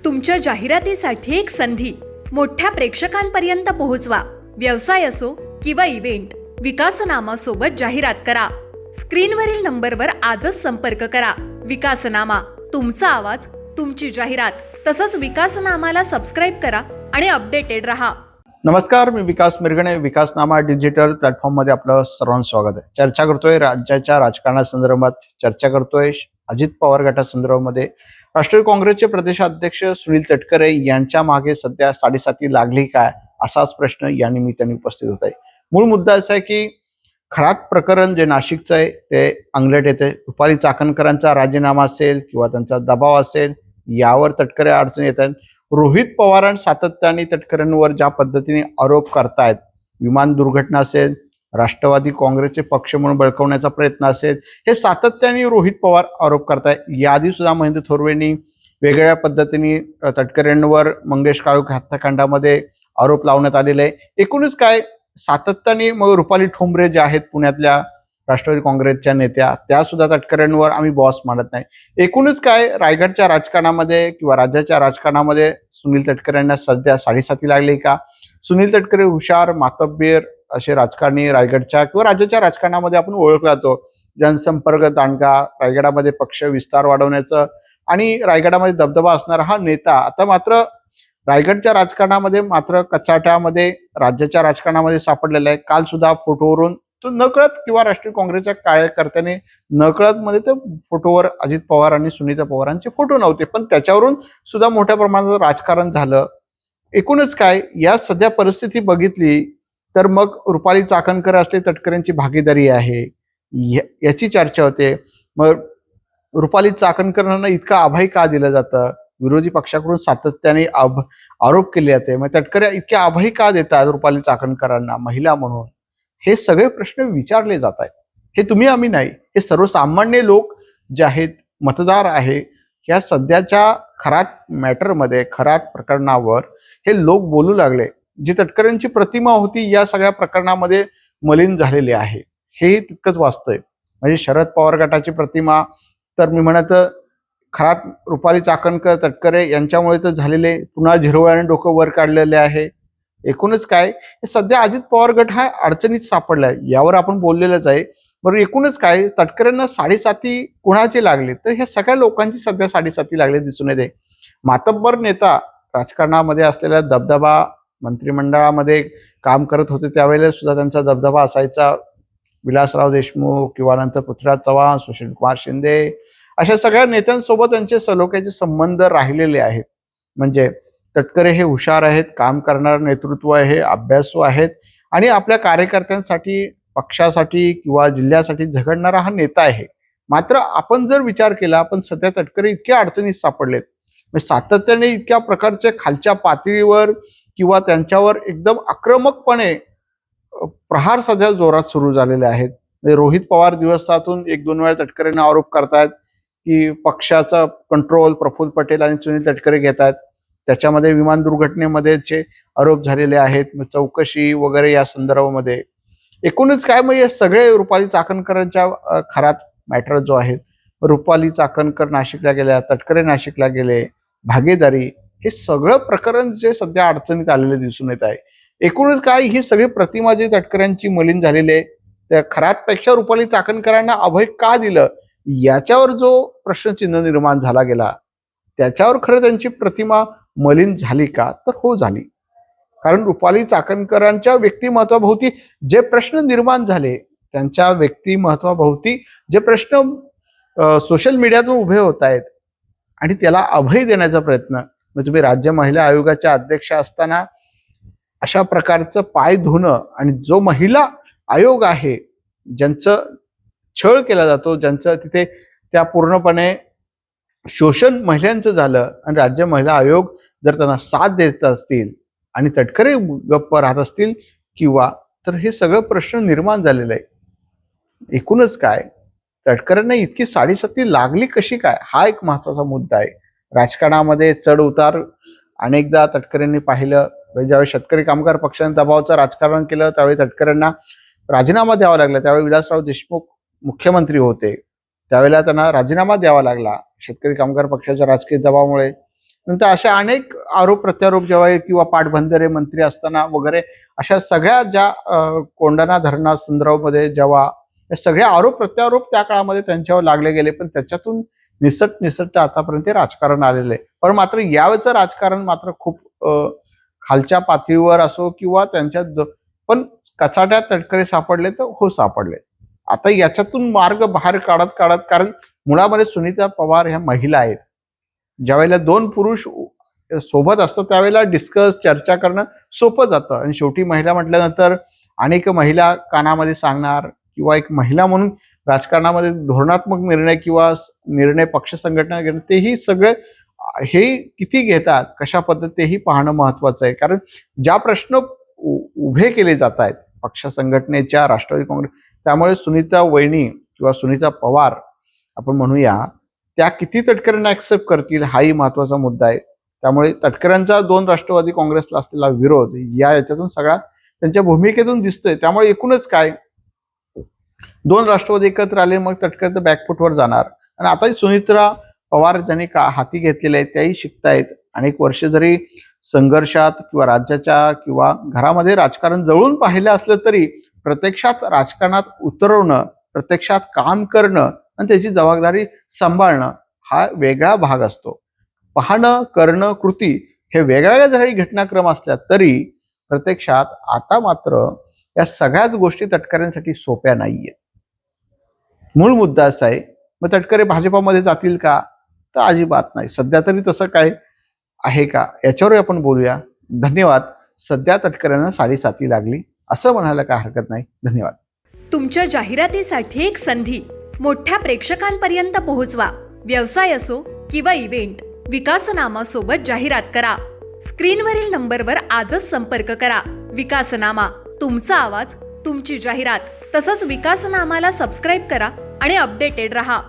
तुमच्या जाहिरातीसाठी एक संधी मोठ्या प्रेक्षकांपर्यंत पोहोचवा. व्यवसाय असो किंवा इव्हेंट, विकासनामा सोबत जाहिरात करा. स्क्रीनवरील नंबरवर आजच संपर्क करा. विकासनामा, तुमचा आवाज, तुमची जाहिरात. तसंच विकासनामाला सबस्क्राईब करा आणि अपडेटेड रहा. नमस्कार, मी विकास मिरगणे. विकासनामा डिजिटल प्लॅटफॉर्म मध्ये आपलं सर्वांचं स्वागत आहे. चर्चा करतोय राज्याच्या राजकारणासंदर्भात, चर्चा करतोय अजित पवार गटासंदर्भामध्ये. राष्ट्रवादी काँग्रेसचे प्रदेशाध्यक्ष सुनील तटकरे यांच्या मागे सध्या साडेसाती लागली काय, असाच प्रश्न या निमित्ताने उपस्थित होत आहे. मूळ मुद्दा असा आहे की खरात प्रकरण जे नाशिकचं आहे ते अंगलट येते. रुपाली चाकणकरांचा राजीनामा असेल किंवा त्यांचा दबाव असेल, यावर तटकरे अडचण येत आहेत. रोहित पवार सातत्याने तटकरेंवर ज्या पद्धतीने आरोप करतायत, विमान दुर्घटना असेल, राष्ट्रवादी काँग्रेसचे पक्ष म्हणून बळकवण्याचा प्रयत्न असेल, हे सातत्याने रोहित पवार आरोप करतायत. याआधी सुद्धा महेंद्र थोरवेंनी वेगवेगळ्या पद्धतीने तटकरेंवर मंगेश काळोख हत्याकांडामध्ये आरोप लावण्यात आलेले आहे. एकूणच काय, सातत्याने मग रुपाली ठोंबरे ज्या आहेत पुण्यातल्या राष्ट्रवादी काँग्रेसच्या नेत्या, त्या सुद्धा तटकरेंवर आम्ही बॉस मानत नाही. एकूणच काय, रायगडच्या राजकारणामध्ये किंवा राज्याच्या राजकारणामध्ये सुनील तटकरेंना सध्या साडेसाती लागली का? सुनील तटकरे हुशार, मातब्बेर असे राजकारणी रायगडच्या किंवा राज्याच्या राजकारणामध्ये आपण ओळखला जातो. जनसंपर्क दांडगा, रायगडामध्ये पक्ष विस्तार वाढवण्याचं आणि रायगडामध्ये दबदबा असणारा हा नेता आता मात्र रायगडच्या राजकारणामध्ये मात्र कचाट्यामध्ये राज्याच्या राजकारणामध्ये सापडलेला आहे. काल सुद्धा फोटोवरून तो नकळत किंवा राष्ट्रीय काँग्रेसच्या कार्यकर्त्याने नकळत मध्ये त्या फोटोवर अजित पवार आणि सुनीता पवारांचे फोटो नव्हते, पण त्याच्यावरून सुद्धा मोठ्या प्रमाणात राजकारण झालं. एकूणच काय, या सध्या परिस्थिती बघितली तर मग रुपाली चाकणकर असले तटकरेंची भागीदारी आहे याची चर्चा होते. मग रुपाली चाकणकरांना इतका अभय का दिलं जातं? विरोधी पक्षाकडून सातत्याने आरोप केले जाते. मग तटकरे इतके अभय का देतात रुपाली चाकणकरांना महिला म्हणून? हे सगळे प्रश्न विचारले जात आहेत. हे तुम्ही आम्ही नाही, हे सर्वसामान्य लोक जे आहेत, मतदार आहे, या सध्याच्या खरात मॅटरमध्ये, खरात प्रकरणावर हे लोक बोलू लागले. जी तटकरेंची प्रतिमा होती या सगळ्या प्रकरणामध्ये मलिन झालेली आहे, हेही तितकंच वास्तवय. म्हणजे शरद पवार गटाची प्रतिमा तर मी म्हणत खरात रुपाली चाकणकर तटकरे यांच्यामुळे तर झालेले, पुन्हा झिरवळ्याने डोकं वर काढलेले आहे. एकूणच काय, सध्या अजित पवार गट हा अडचणीत सापडलाय, यावर आपण बोललेलंच आहे. बरं, एकूणच काय, तटकरेंना साडेसाती कोणाचे लागले? तर ह्या सगळ्या लोकांची सध्या साडेसाती लागले दिसून येते. मातब्बर नेता, राजकारणामध्ये असलेला दबदबा, मंत्रिमंडळामध्ये काम करत होते त्यावेळेला सुद्धा त्यांचा दबदबा असायचा. विलासराव देशमुख किंवा नंतर पृथ्वीराज चव्हाण, सुशीलकुमार शिंदे, अशा सगळ्या नेत्यांसोबत त्यांचे सलोख्याचे संबंध राहिलेले आहेत. म्हणजे तटकरे हे हुशार आहेत, काम करणारं नेतृत्व आहे, अभ्यासू आहेत आणि आपल्या कार्यकर्त्यांसाठी, पक्षासाठी किंवा जिल्ह्यासाठी झगडणारा हा नेता आहे. मात्र आपण जर विचार केला, आपण सध्या तटकरे इतक्या अडचणीत सापडलेत, म्हणजे सातत्याने इतक्या प्रकारचे खालच्या पातळीवर किंवा त्यांच्यावर एकदम आक्रमकपणे प्रहार सध्या जोरात सुरू झालेले आहेत. म्हणजे रोहित पवार दिवसातून एक दोन वेळा तटकरेंना आरोप करतायत की पक्षाचा कंट्रोल प्रफुल्ल पटेल आणि सुनील तटकरे घेत आहेत. त्याच्यामध्ये विमान दुर्घटनेमध्येचे आरोप झालेले आहेत, चौकशी वगैरे या संदर्भामध्ये. एकूणच काय, मग हे सगळे रुपाली चाकणकरांच्या खरात मॅटर जो आहे, रुपाली चाकणकर नाशिकला गेल्या, तटकरे नाशिकला गेले, भागीदारी, हे सगळं प्रकरण जे सध्या अडचणीत आलेले दिसून येत आहे. एकूणच काय, ही सगळी प्रतिमा जी तटकऱ्यांची मलिन झालेली आहे, त्या खरातपेक्षा रुपाली चाकणकरांना अभय का दिलं, याच्यावर जो प्रश्नचिन्ह निर्माण झाला गेला, त्याच्यावर खरं त्यांची प्रतिमा मलिन झाली का? तर हो, झाली. कारण रुपाली चाकणकरांच्या व्यक्तिमत्वाभोवती जे प्रश्न निर्माण झाले, त्यांच्या व्यक्तिमत्वाभोवती जे प्रश्न सोशल मीडियातून उभे होत आहेत आणि त्याला अभय देण्याचा प्रयत्न, म्हणजे तुम्ही राज्य महिला आयोगाच्या अध्यक्ष असताना अशा प्रकारचं पाय धुणं, आणि जो महिला आयोग आहे ज्यांचं छळ केला जातो, ज्यांचं तिथे त्या पूर्णपणे शोषण महिलांचं झालं, आणि राज्य महिला आयोग जर त्यांना साथ देत असतील आणि तटकरे गप्प राहत असतील किंवा, तर हे सगळं प्रश्न निर्माण झालेलं आहे. एकूणच काय, तटकरेंना इतकी साडेसाती लागली कशी काय, हा एक महत्वाचा मुद्दा आहे. राजकारणामध्ये चढ उतार अनेकदा तटकरेंनी पाहिलं. ज्यावेळी शेतकरी कामगार पक्षाने दबावाचं राजकारण केलं, त्यावेळी तटकरेंना राजीनामा द्यावा लागला. त्यावेळी विलासराव देशमुख मुख्यमंत्री होते, त्यावेळेला त्यांना राजीनामा द्यावा लागला शेतकरी कामगार पक्षाच्या राजकीय दबावामुळे. नंतर अशा अनेक आरोप प्रत्यारोप जेव्हा किंवा पाटबंधारे मंत्री असताना वगैरे अशा सगळ्या ज्या कोंढाणा धरणा संदर्भामध्ये जेव्हा हे सगळे आरोप प्रत्यारोप त्या काळामध्ये त्यांच्यावर लागले गेले, पण त्याच्यातून निसटता आतापर्यंत राजकारण आलेलं आहे. पण मात्र यावेळचं राजकारण मात्र खूप खालच्या पातळीवर असो किंवा पण कचाट्यात तटकरे सापडले तर हो सापडले. आता याच्यातून मार्ग बाहेर काढत कारण मुळामध्ये सुनीता पवार ह्या महिला आहेत. ज्यावेळेला दोन पुरुष सोबत असतात त्यावेळेला चर्चा करणं सोपं जातं आणि शेवटी महिला म्हटल्यानंतर अनेक महिला कानामध्ये सांगणार किंवा एक महिला म्हणून राजकारणामध्ये धोरणात्मक निर्णय किंवा निर्णय पक्ष संघटना घेणं तेही सगळे हे किती घेतात कशा पद्धतीही पाहणं महत्वाचं आहे. कारण ज्या प्रश्न उभे केले जात आहेत पक्ष संघटनेच्या राष्ट्रवादी काँग्रेस, त्यामुळे सुनीता वहिनी किंवा सुनीता पवार आपण म्हणूया त्या किती तटकऱ्यांना ऍक्सेप्ट करतील हाही महत्वाचा मुद्दा आहे. त्यामुळे तटकऱ्यांचा दोन राष्ट्रवादी काँग्रेसला असलेला विरोध याच्यातून सगळा त्यांच्या भूमिकेतून दिसतोय. त्यामुळे एकूणच काय दोन राष्ट्रवादी एकत्र आले मग तटकरे तर बॅकफुटवर जाणार. आणि आताही सुनीता पवार ज्यांनी हाती घेतलेले आहेत त्याही शिकतायत. अनेक वर्ष जरी संघर्षात किंवा राज्याच्या किंवा घरामध्ये राजकारण जवळून पाहिलं असलं तरी प्रत्यक्षात राजकारणात उतरवणं, प्रत्यक्षात काम करणं आणि त्याची जबाबदारी सांभाळणं हा वेगळा भाग असतो. पाहणं, करणं, कृती हे वेगवेगळ्या जरी घटनाक्रम असल्या तरी प्रत्यक्षात आता मात्र या सगळ्याच गोष्टी तटकऱ्यांसाठी सोप्या नाहीयेत. मूळ मुद्दा असा आहे, मग तटकरे भाजपामध्ये जातील का? तर अजिबात नाही. सध्या तरी तसं काय आहे का याच्यावर आपण बोलूया. धन्यवाद. सध्या तटकऱ्यांना साडेसाती लागली असं म्हणायला काय हरकत नाही. धन्यवाद. तुमच्या जाहिरातीसाठी एक संधी मोठ्या प्रेक्षकांपर्यंत पोहोचवा. व्यवसाय असो किंवा इव्हेंट, विकासनामा सोबत जाहिरात करा. स्क्रीनवरील नंबरवर आजच संपर्क करा. विकासनामा, तुमचा आवाज, तुमची जाहिरात. तसंच विकासनामाला सबस्क्राईब करा आणि अपडेटेड रहा.